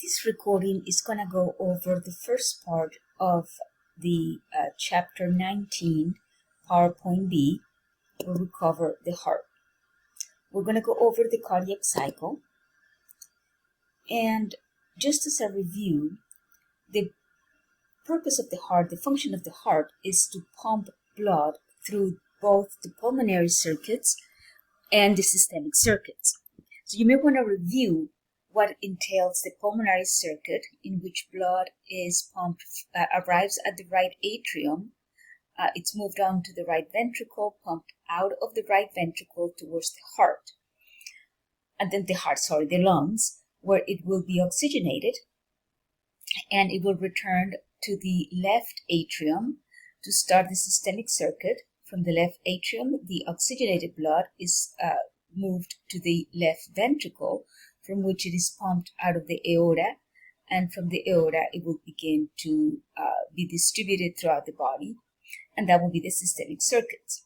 This recording is going to go over the first part of the chapter 19, PowerPoint B, where we cover the heart. We're going to go over the cardiac cycle. And just as a review, the purpose of the heart, the function of the heart, is to pump blood through both the pulmonary circuits and the systemic circuits. So you may want to review what entails the pulmonary circuit, in which blood is pumped, arrives at the right atrium, it's moved on to the right ventricle, pumped out of the right ventricle towards the heart, and then the lungs, where it will be oxygenated, and it will return to the left atrium to start the systemic circuit. From the left atrium, the oxygenated blood is moved to the left ventricle, from which it is pumped out of the aorta, and from the aorta it will begin to be distributed throughout the body, and that will be the systemic circuits.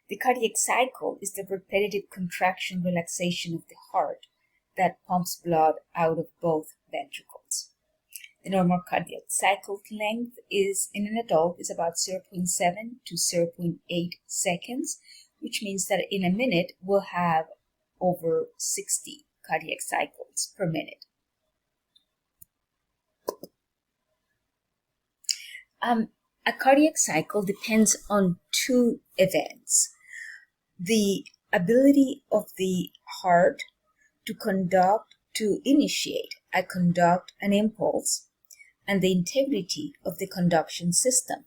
The cardiac cycle is the repetitive contraction relaxation of the heart that pumps blood out of both ventricles. The normal cardiac cycle length is in an adult is about 0.7 to 0.8 seconds, which means that in a minute we'll have over 60 cardiac cycles per minute. A cardiac cycle depends on two events: the ability of the heart to initiate an impulse, and the integrity of the conduction system.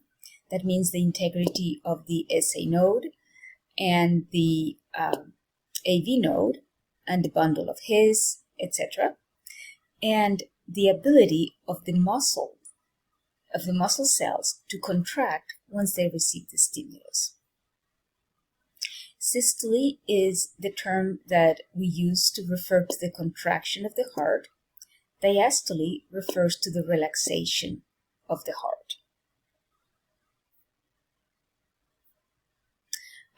That means the integrity of the SA node and the AV node and the bundle of His, etc., and the ability of the muscle cells to contract once they receive the stimulus. Systole is the term that we use to refer to the contraction of the heart. Diastole refers to the relaxation of the heart.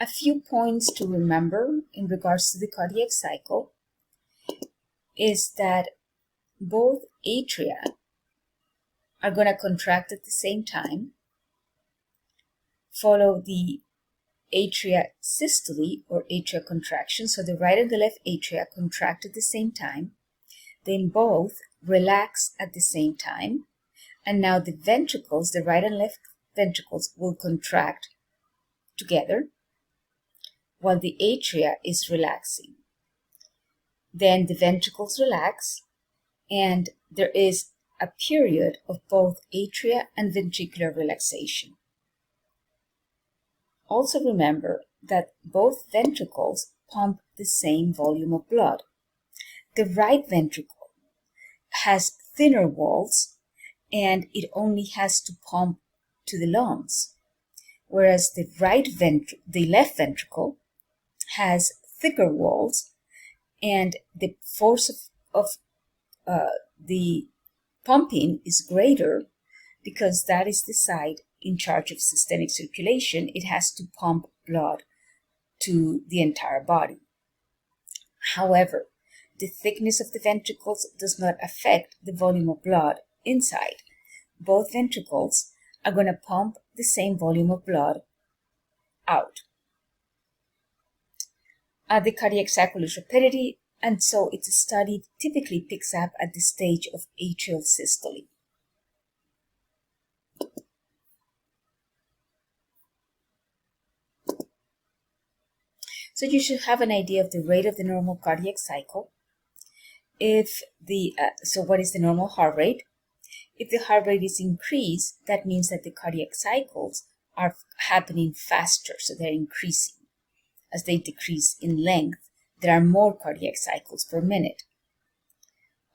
A few points to remember in regards to the cardiac cycle is that both atria are going to contract at the same time, follow the atria systole or atria contraction, so the right and the left atria contract at the same time, then both relax at the same time, and now the ventricles, the right and left ventricles, will contract together while the atria is relaxing. Then the ventricles relax, and there is a period of both atria and ventricular relaxation. Also remember that both ventricles pump the same volume of blood. The right ventricle has thinner walls, and it only has to pump to the lungs, whereas the left ventricle has thicker walls, and the force of the pumping is greater, because that is the side in charge of systemic circulation. It has to pump blood to the entire body. However, the thickness of the ventricles does not affect the volume of blood inside. Both ventricles are going to pump the same volume of blood out. The cardiac cycle is repetitive, and so its study typically picks up at the stage of atrial systole. So you should have an idea of the rate of the normal cardiac cycle. So what is the normal heart rate? If the heart rate is increased, that means that the cardiac cycles are happening faster, so they're increasing. As they decrease in length, there are more cardiac cycles per minute.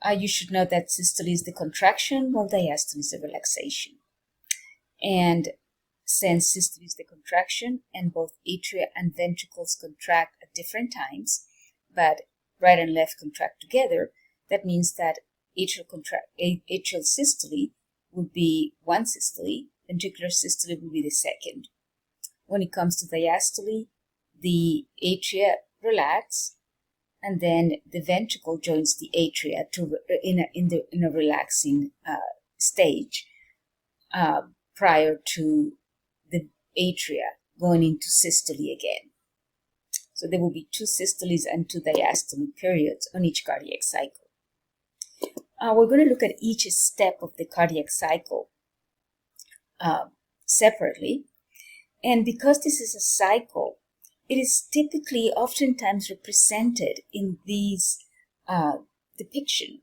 You should know that systole is the contraction, while diastole is the relaxation. And since systole is the contraction, and both atria and ventricles contract at different times, but right and left contract together, that means that atrial systole would be one systole, ventricular systole would be the second. When it comes to diastole, the atria relax, and then the ventricle joins the atria in a relaxing stage prior to the atria going into systole again. So there will be 2 systoles and 2 diastole periods on each cardiac cycle. We're going to look at each step of the cardiac cycle separately. And because this is a cycle, it is typically oftentimes represented in these depiction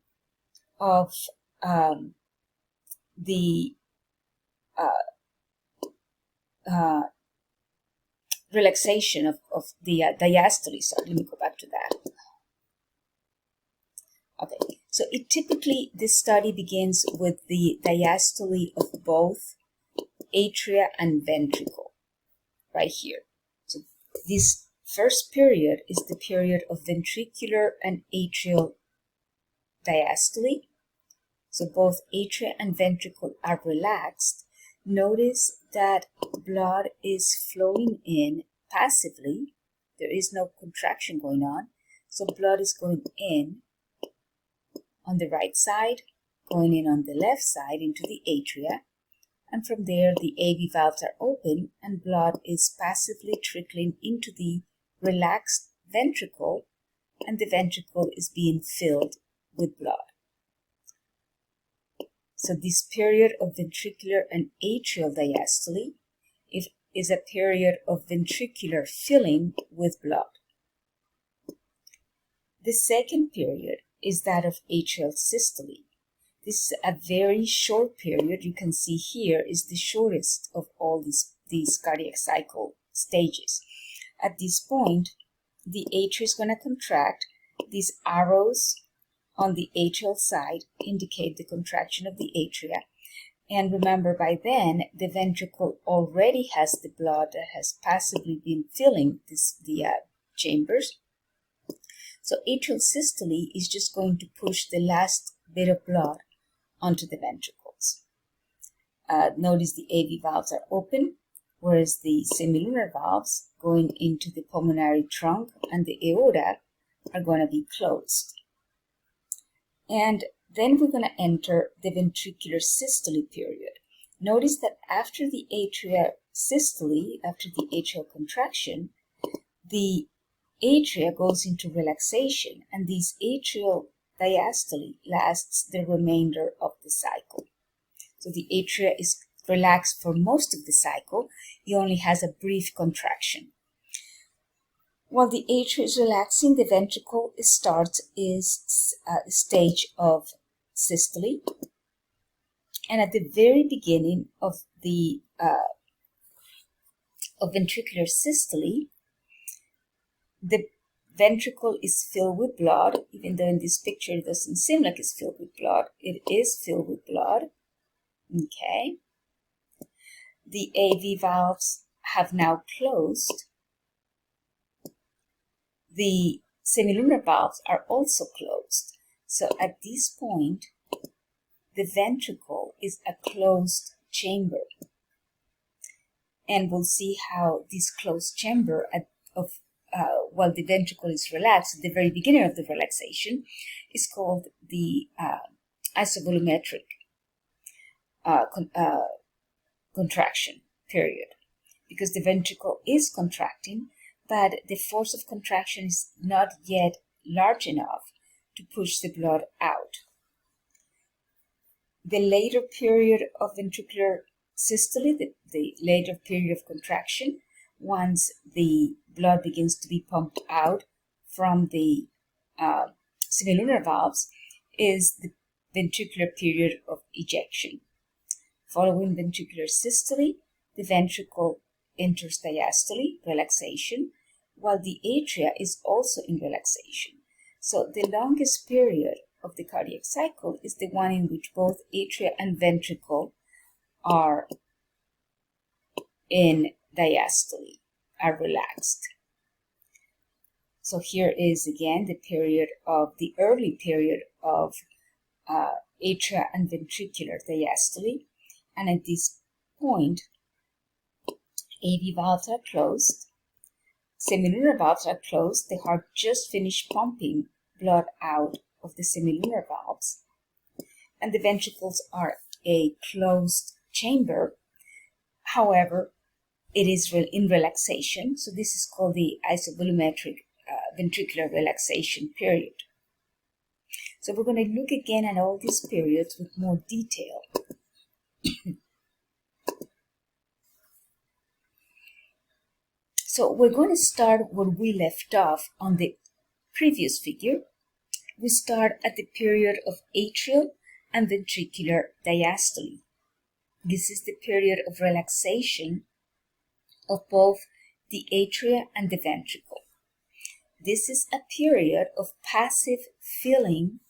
of the relaxation of the diastole. So let me go back to that. Okay, so this study begins with the diastole of both atria and ventricle, right here. So this first period is the period of ventricular and atrial diastole. So both atria and ventricle are relaxed. Notice that blood is flowing in passively. There is no contraction going on. So blood is going in on the right side, going in on the left side into the atria. And from there, the AV valves are open and blood is passively trickling into the relaxed ventricle, and the ventricle is being filled with blood. So this period of ventricular and atrial diastole is a period of ventricular filling with blood. The second period is that of atrial systole. This is a very short period. You can see here is the shortest of all these cardiac cycle stages. At this point, the atria is going to contract. These arrows on the atrial side indicate the contraction of the atria. And remember, by then, the ventricle already has the blood that has passively been filling the chambers. So atrial systole is just going to push the last bit of blood onto the ventricles. Notice the AV valves are open, whereas the semilunar valves going into the pulmonary trunk and the aorta are going to be closed. And then we're going to enter the ventricular systole period. Notice that after the atrial systole, after the atrial contraction, the atria goes into relaxation, and this atrial diastole lasts the remainder of the cycle. So the atria is relaxed for most of the cycle. It only has a brief contraction. While the atria is relaxing, the ventricle starts its stage of systole. And at the very beginning of the ventricular systole, the ventricle is filled with blood, even though in this picture it doesn't seem like it's filled with blood. It is filled with blood. Okay. The AV valves have now closed. The semilunar valves are also closed. So at this point, the ventricle is a closed chamber. And we'll see how this closed chamber while the ventricle is relaxed, at the very beginning of the relaxation, is called the isovolumetric contraction period, because the ventricle is contracting, but the force of contraction is not yet large enough to push the blood out. The later period of ventricular systole, the later period of contraction, once the blood begins to be pumped out from the semilunar valves, is the ventricular period of ejection. Following ventricular systole, the ventricle enters diastole, relaxation, while the atria is also in relaxation. So the longest period of the cardiac cycle is the one in which both atria and ventricle are in diastole, are relaxed. So here is again the early period of atria and ventricular diastole, and at this point, AV valves are closed. semilunar valves are closed. The heart just finished pumping blood out of the semilunar valves, and the ventricles are a closed chamber. However, it is in relaxation, so this is called the isovolumetric ventricular relaxation period. So we're going to look again at all these periods with more detail. So we're going to start where we left off on the previous figure. We start at the period of atrial and ventricular diastole. This is the period of relaxation of both the atria and the ventricle. This is a period of passive filling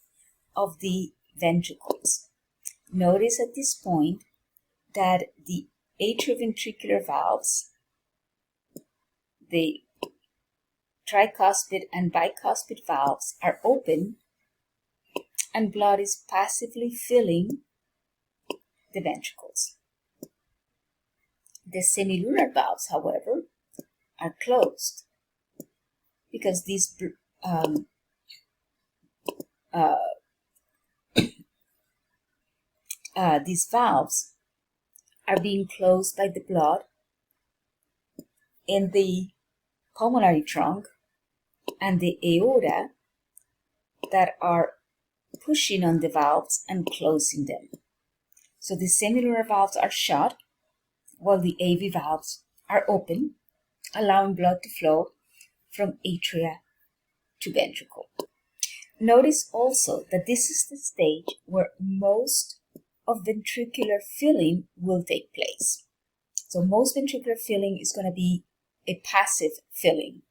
of the ventricles. Notice at this point that the atrioventricular valves, the tricuspid and bicuspid valves, are open and blood is passively filling the ventricles. The semilunar valves, however, are closed because these valves are being closed by the blood in the pulmonary trunk and the aorta that are pushing on the valves and closing them. So the semilunar valves are shut while the AV valves are open, allowing blood to flow from atria to ventricle. Notice also that this is the stage where most of ventricular filling will take place. So most ventricular filling is going to be a passive filling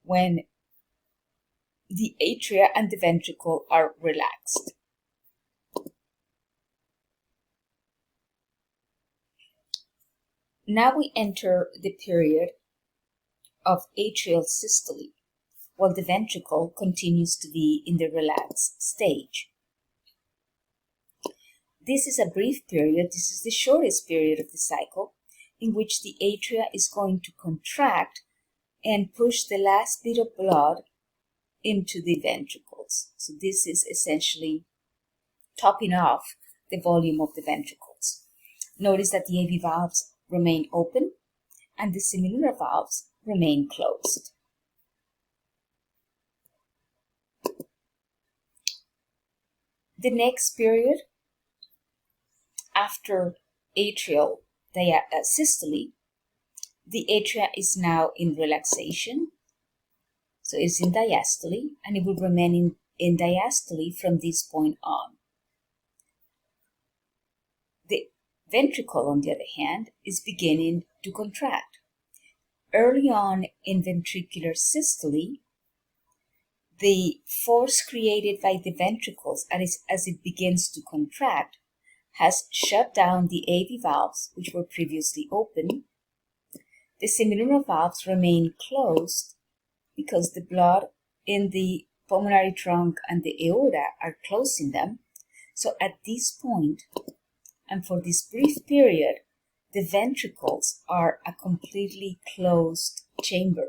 when the atria and the ventricle are relaxed. Now we enter the period of atrial systole, while the ventricle continues to be in the relaxed stage. This is a brief period. This is the shortest period of the cycle in which the atria is going to contract and push the last bit of blood into the ventricles. So this is essentially topping off the volume of the ventricles. Notice that the AV valves remain open and the semilunar valves remain closed. The next period after atrial systole, the atria is now in relaxation, so it's in diastole, and it will remain in diastole from this point on. The ventricle, on the other hand, is beginning to contract. Early on in ventricular systole, the force created by the ventricles as it begins to contract has shut down the AV valves, which were previously open. The semilunar valves remain closed because the blood in the pulmonary trunk and the aorta are closing them. So at this point, and for this brief period, the ventricles are a completely closed chamber.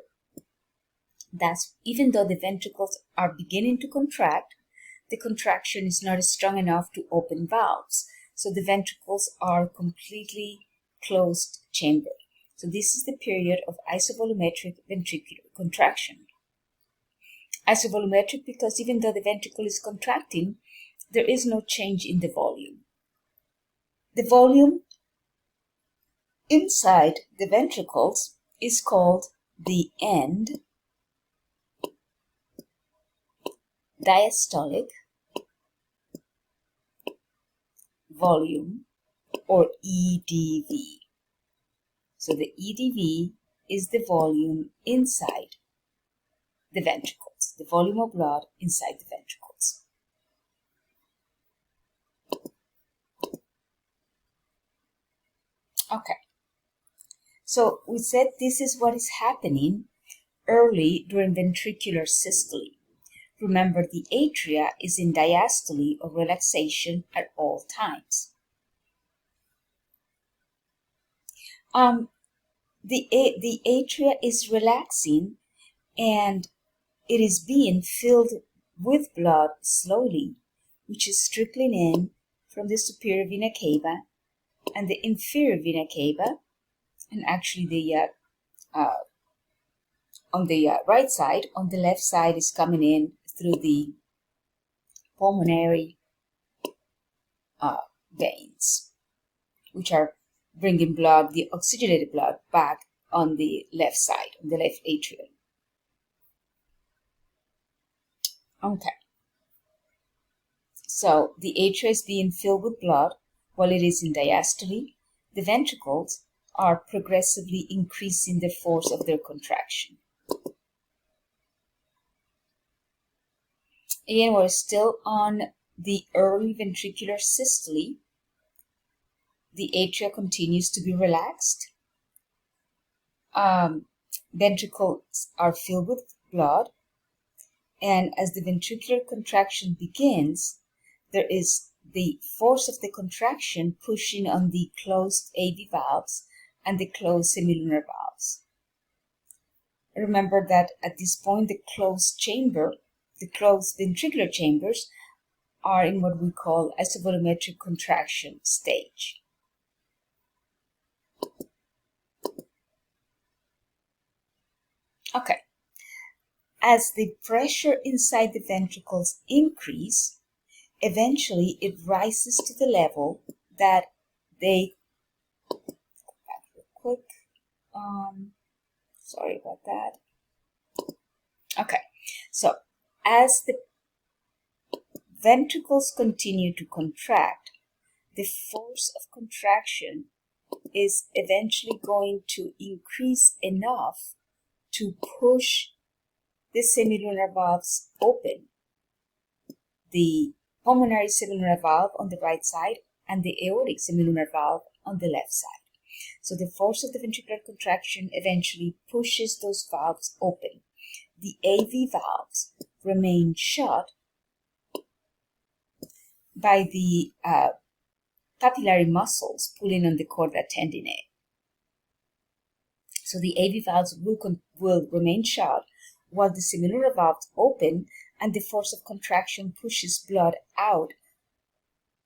That's even though the ventricles are beginning to contract, the contraction is not strong enough to open valves. So the ventricles are completely closed chamber. So this is the period of isovolumetric ventricular contraction. Isovolumetric because even though the ventricle is contracting, there is no change in the volume. The volume inside the ventricles is called the end diastolic volume, or EDV. So the EDV is the volume inside the ventricles, the volume of blood inside the ventricles. Okay, so we said this is what is happening early during ventricular systole. Remember, the atria is in diastole or relaxation at all times. The atria is relaxing and it is being filled with blood slowly, which is trickling in from the superior vena cava and the inferior vena cava, and actually on the right side. On the left side is coming in through the pulmonary veins, which are bringing blood, the oxygenated blood, back on the left side, on the left atrium. Okay. So the atria is being filled with blood while it is in diastole. The ventricles are progressively increasing the force of their contraction. Again, we're still on the early ventricular systole. The atria continues to be relaxed. Ventricles are filled with blood, and as the ventricular contraction begins, there is the force of the contraction pushing on the closed AV valves and the closed semilunar valves. Remember that at this point, the closed ventricular chambers are in what we call isovolumetric contraction stage. Okay. As the pressure inside the ventricles increase, eventually it rises to the level that they, go back real quick, sorry about that. Okay, so as the ventricles continue to contract, the force of contraction is eventually going to increase enough to push the semilunar valves open, the pulmonary semilunar valve on the right side and the aortic semilunar valve on the left side. So the force of the ventricular contraction eventually pushes those valves open. The AV valves remain shut by the papillary muscles pulling on the chorda tendineae. So the AV valves will remain shut while the semilunar valves open, and the force of contraction pushes blood out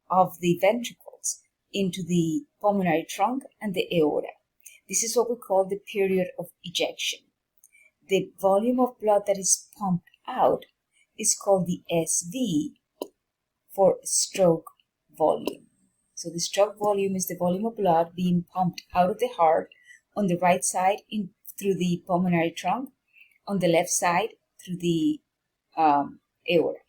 of the ventricles into the pulmonary trunk and the aorta. This is what we call the period of ejection. The volume of blood that is pumped out is called the SV for stroke volume. So the stroke volume is the volume of blood being pumped out of the heart on the right side through the pulmonary trunk, on the left side through the aorta.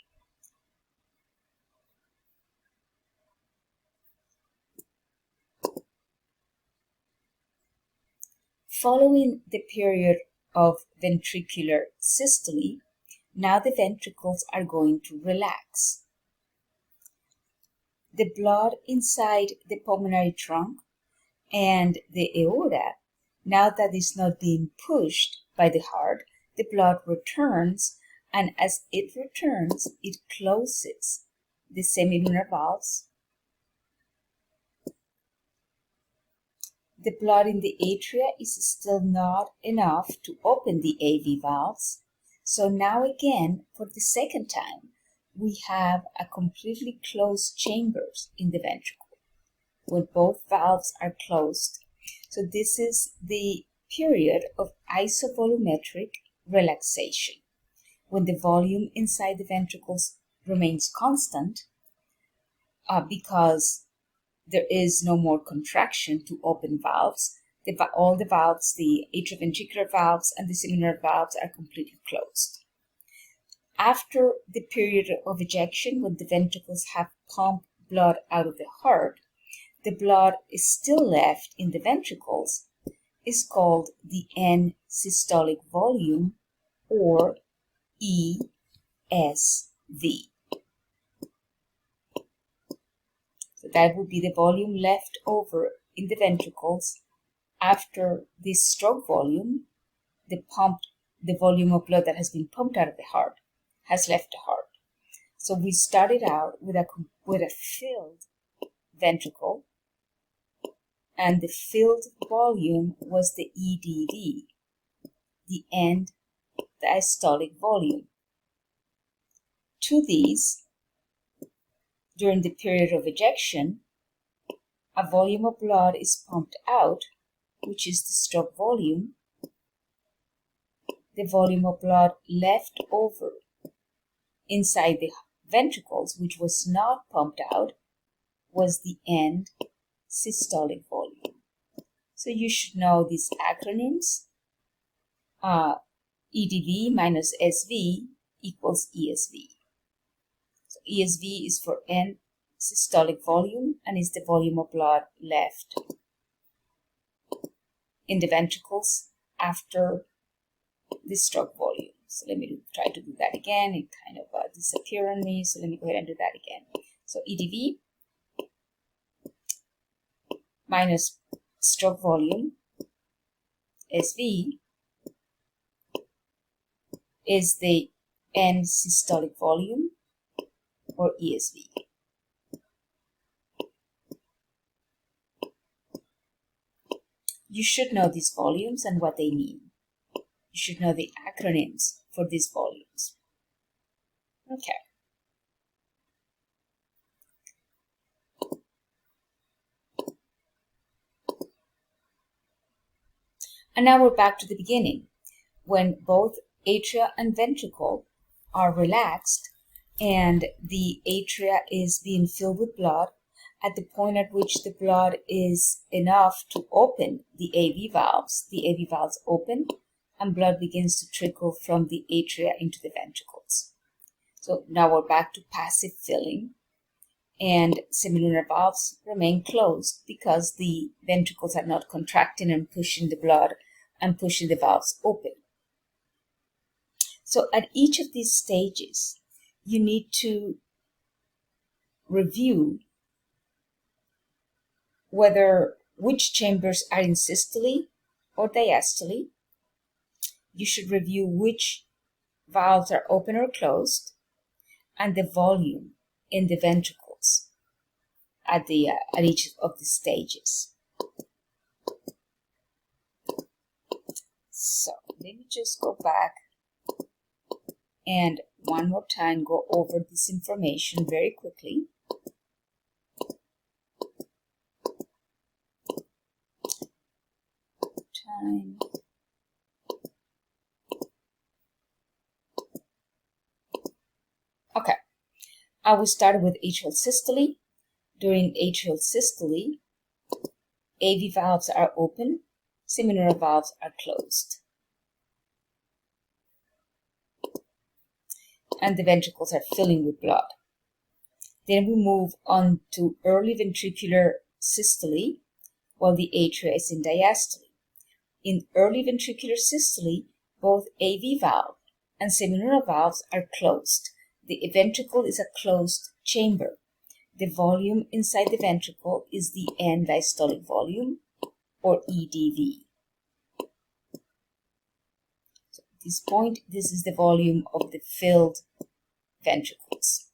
Following the period of ventricular systole, now the ventricles are going to relax. The blood inside the pulmonary trunk and the aorta, now that it's not being pushed by the heart, the blood returns, and as it returns, it closes the semilunar valves. The blood in the atria is still not enough to open the AV valves. So now again, for the second time, we have a completely closed chambers in the ventricle when both valves are closed. So this is the period of isovolumetric relaxation, when the volume inside the ventricles remains constant because there is no more contraction to open valves. All the valves, the atrioventricular valves and the semilunar valves, are completely closed. After the period of ejection, when the ventricles have pumped blood out of the heart, the blood is still left in the ventricles, is called the end systolic volume, or ESV. So that would be the volume left over in the ventricles after this stroke volume. The volume of blood that has been pumped out of the heart has left the heart. So we started out with a filled ventricle, and the filled volume was the EDV, the end diastolic volume. To these, during the period of ejection, a volume of blood is pumped out, which is the stroke volume. The volume of blood left over inside the ventricles, which was not pumped out, was the end systolic volume. So you should know these acronyms. EDV minus SV equals ESV. So ESV is for end systolic volume and is the volume of blood left in the ventricles after the stroke volume. So let me try to do that again. It kind of disappeared on me, so let me go ahead and do that again. So EDV minus stroke volume, SV, is the end systolic volume, or ESV. You should know these volumes and what they mean. You should know the acronyms for these volumes. Okay. And now we're back to the beginning, when both atria and ventricle are relaxed and the atria is being filled with blood. At the point at which the blood is enough to open the AV valves open and blood begins to trickle from the atria into the ventricles. So now we're back to passive filling, and semilunar valves remain closed because the ventricles are not contracting and pushing the blood and pushing the valves open. So at each of these stages, you need to review which chambers are in systole or diastole. You should review which valves are open or closed, and the volume in the ventricles at each of the stages. So let me just go back and one more time go over this information very quickly. Okay, I will start with atrial systole. During atrial systole, AV valves are open, semilunar valves are closed, and the ventricles are filling with blood. Then we move on to early ventricular systole while the atria is in diastole. In early ventricular systole, both AV valve and semilunar valves are closed. The ventricle is a closed chamber. The volume inside the ventricle is the end diastolic volume, or EDV. So at this point, this is the volume of the filled ventricles.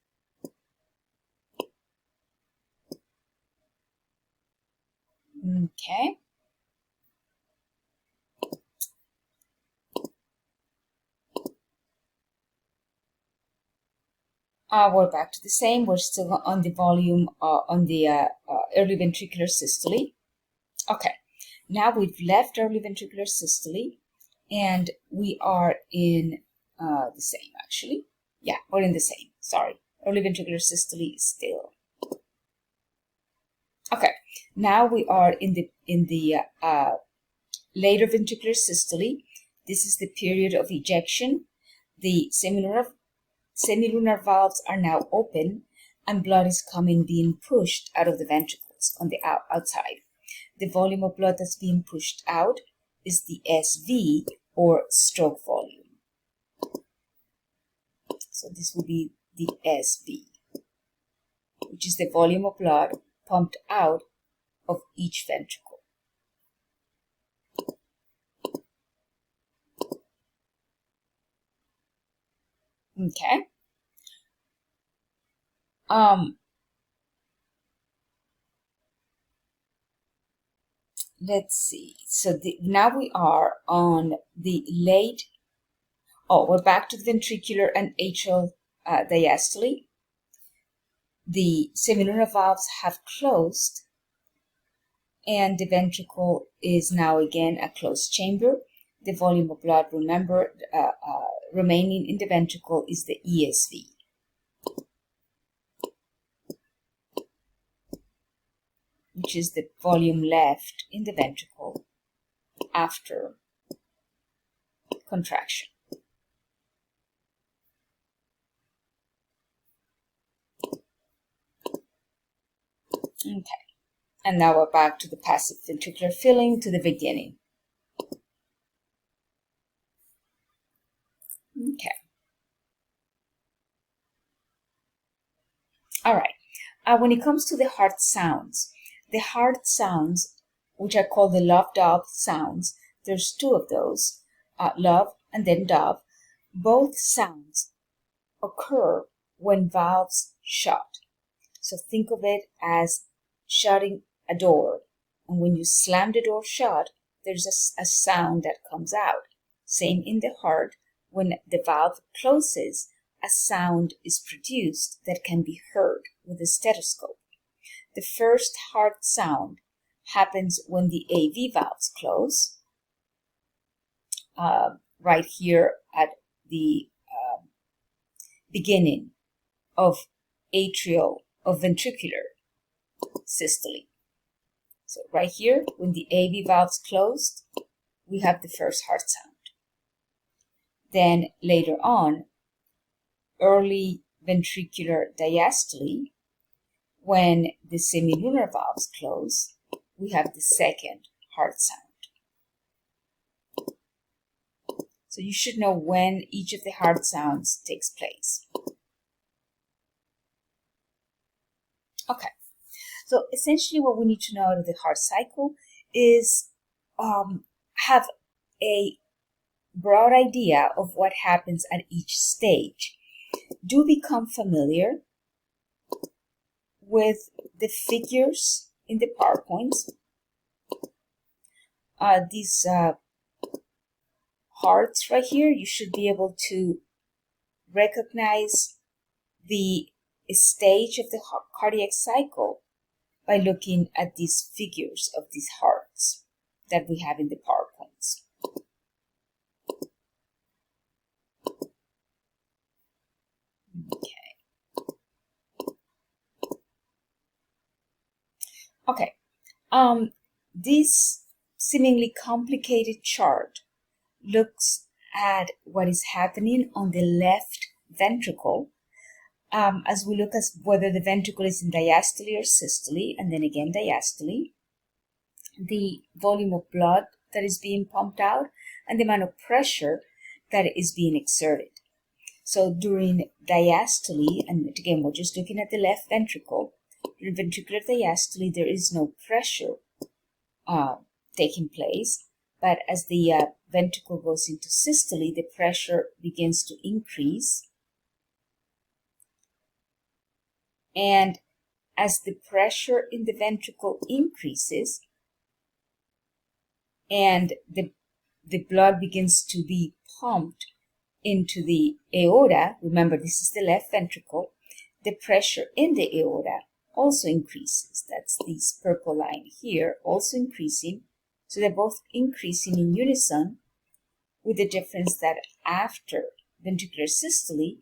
Okay. We're back to the same. We're still on the volume on the early ventricular systole. Okay, now we've left early ventricular systole and we are in the same, actually. Yeah, we're in the same. Sorry, early ventricular systole is still. Okay, now we are in the later ventricular systole. This is the period of ejection. The semilunar valves are now open and blood is being pushed out of the ventricles on the outside. The volume of blood that's being pushed out is the SV, or stroke volume. So this will be the SV, which is the volume of blood pumped out of each ventricle. Okay. Let's see. So now we are on the late Oh, we're back to the ventricular and atrial diastole. The semilunar valves have closed, and the ventricle is now again a closed chamber. The volume of blood, remember, remaining in the ventricle is the ESV. Which is the volume left in the ventricle after contraction. Okay, and now we're back to the passive ventricular filling to the beginning. Okay. All right. When it comes to the heart sounds, which are called the love-dove sounds, there's two of those, love and then dove. Both sounds occur when valves shut. So think of it as shutting a door. And when you slam the door shut, there's a sound that comes out. Same in the heart. When the valve closes, a sound is produced that can be heard with a stethoscope. The first heart sound happens when the AV valves close, right here at the beginning of ventricular systole. So right here, when the AV valves closed, we have the first heart sound. Then later on, early ventricular diastole, when the semilunar valves close, we have the second heart sound. So you should know when each of the heart sounds takes place. Okay, so essentially what we need to know out of the heart cycle is have a broad idea of what happens at each stage. Do become familiar with the figures in the PowerPoints. These hearts right here, you should be able to recognize the stage of the cardiac cycle by looking at these figures of these hearts that we have in the PowerPoints. Okay. This seemingly complicated chart looks at what is happening on the left ventricle as we look at whether the ventricle is in diastole or systole, and then again diastole, the volume of blood that is being pumped out, and the amount of pressure that is being exerted. So during diastole, and again, we're just looking at the left ventricle, during ventricular diastole, there is no pressure taking place, but as the ventricle goes into systole, the pressure begins to increase. And as the pressure in the ventricle increases and the blood begins to be pumped into the aorta, remember this is the left ventricle, the pressure in the aorta also increases. That's this purple line here, also increasing. So they're both increasing in unison, with the difference that after ventricular systole,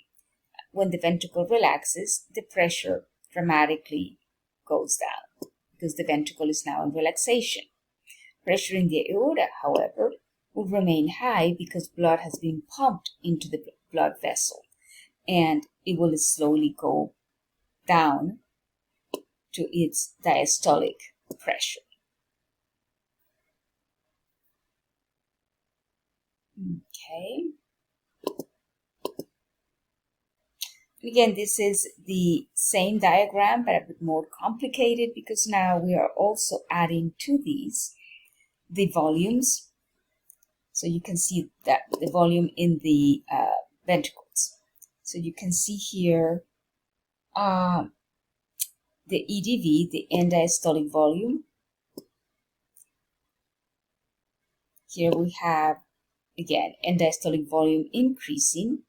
when the ventricle relaxes, the pressure dramatically goes down because the ventricle is now in relaxation. Pressure in the aorta, however, will remain high because blood has been pumped into the blood vessel, and it will slowly go down to its diastolic pressure. Okay. Again, this is the same diagram, but a bit more complicated because now we are also adding to these the volumes. So you can see that the volume in the ventricles. So you can see here the EDV, the end diastolic volume. Here we have again, end diastolic volume increasing.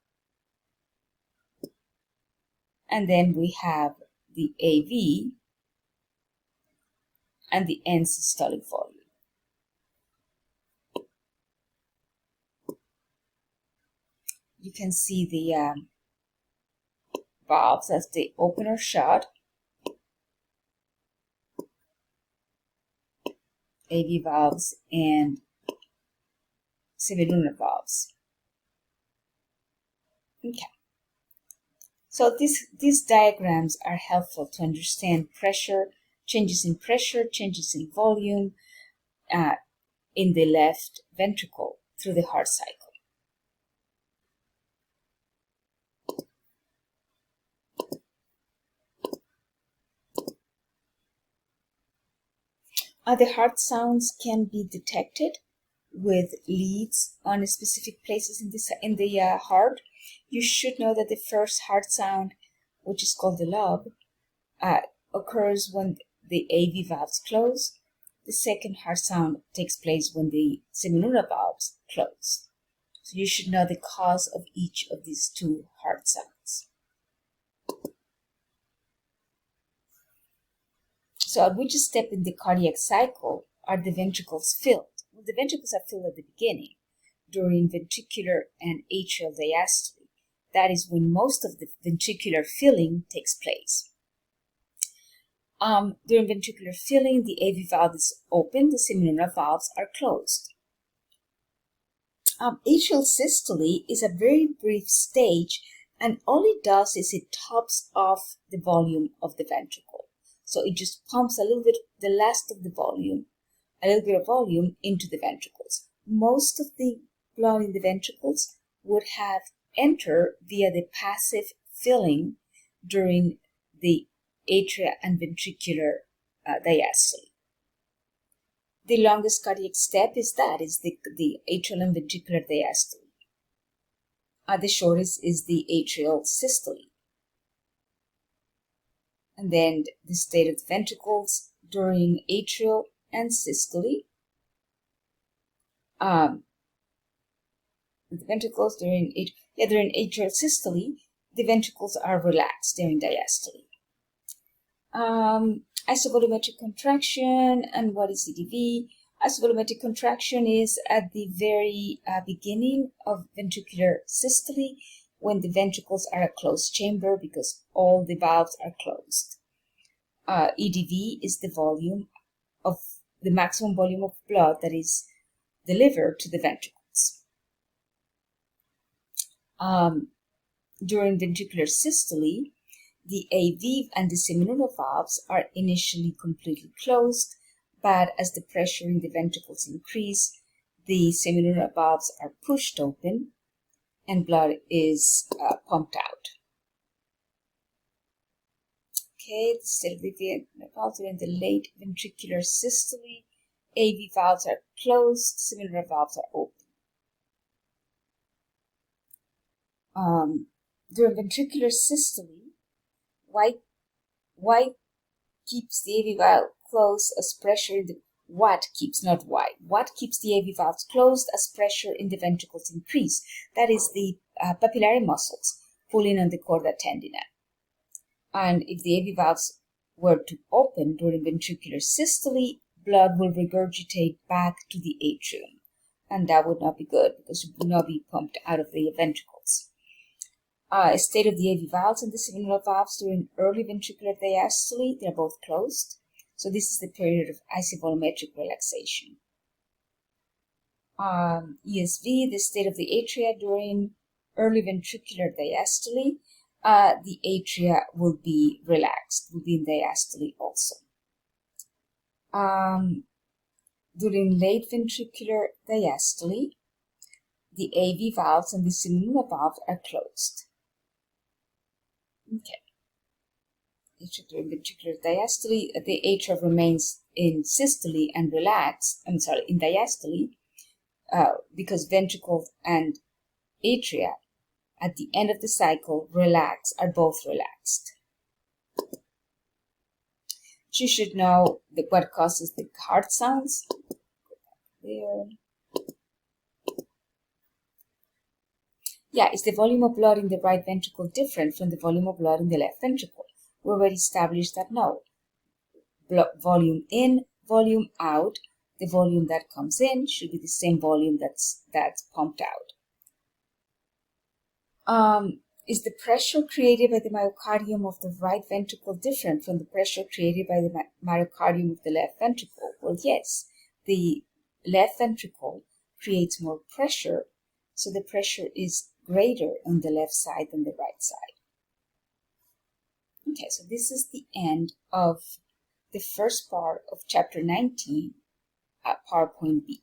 And then we have the AV and the end systolic volume. You can see the valves as they open or shut. AV valves and semilunar valves. Okay. So these diagrams are helpful to understand pressure, changes in pressure, changes in volume in the left ventricle through the heart cycle. The heart sounds can be detected with leads on specific places in the heart. You should know that the first heart sound, which is called the lobe, occurs when the AV valves close. The second heart sound takes place when the semilunar valves close. So you should know the cause of each of these two heart sounds. So at which step in the cardiac cycle are the ventricles filled? Well, the ventricles are filled at the beginning, during ventricular and atrial diastole. That is when most of the ventricular filling takes place. During ventricular filling, the AV valve is open, the semilunar valves are closed. Atrial systole is a very brief stage, and all it does is it tops off the volume of the ventricle. So it just pumps a little bit, the last of the volume, a little bit of volume into the ventricles. Most of the blood in the ventricles would have entered via the passive filling during the atria and ventricular diastole. The longest cardiac step is the atrial and ventricular diastole. The shortest is the atrial systole. And then the state of the ventricles during atrial and systole. The ventricles during atrial systole, the ventricles are relaxed during diastole. Isovolumetric contraction, and what is EDV? Isovolumetric contraction is at the very beginning of ventricular systole, when the ventricles are a closed chamber because all the valves are closed. EDV is the maximum volume of blood that is delivered to the ventricles. During ventricular systole, the AV and the semilunar valves are initially completely closed, but as the pressure in the ventricles increase, the semilunar valves are pushed open and blood is pumped out. Okay, the state of the valves are in the late ventricular systole. AV valves are closed, semilunar valves are open. During ventricular systole, why keeps the AV valve closed as pressure in the what keeps the AV valves closed as pressure in the ventricles increase? That is the papillary muscles pulling on the chorda tendina. And if the AV valves were to open during ventricular systole, blood will regurgitate back to the atrium, and that would not be good because it would not be pumped out of the ventricles. State of the AV valves and the semilunar valves during early ventricular diastole, they are both closed. So this is the period of isovolumetric relaxation. ESV, the state of the atria during early ventricular diastole, the atria will be relaxed, will be in diastole also. During late ventricular diastole, the AV valves and the semilunar valves are closed. Okay. During ventricular diastole, the atria remains in systole and in diastole, because ventricles and atria at the end of the cycle are both relaxed. You should know what causes the heart sounds. There. Yeah, is the volume of blood in the right ventricle different from the volume of blood in the left ventricle? We already established that no. Volume in, volume out. The volume that comes in should be the same volume that's pumped out. Is the pressure created by the myocardium of the right ventricle different from the pressure created by the myocardium of the left ventricle? Well, yes. The left ventricle creates more pressure, so the pressure is greater on the left side than the right side. Okay, so this is the end of the first part of chapter 19 at PowerPoint B.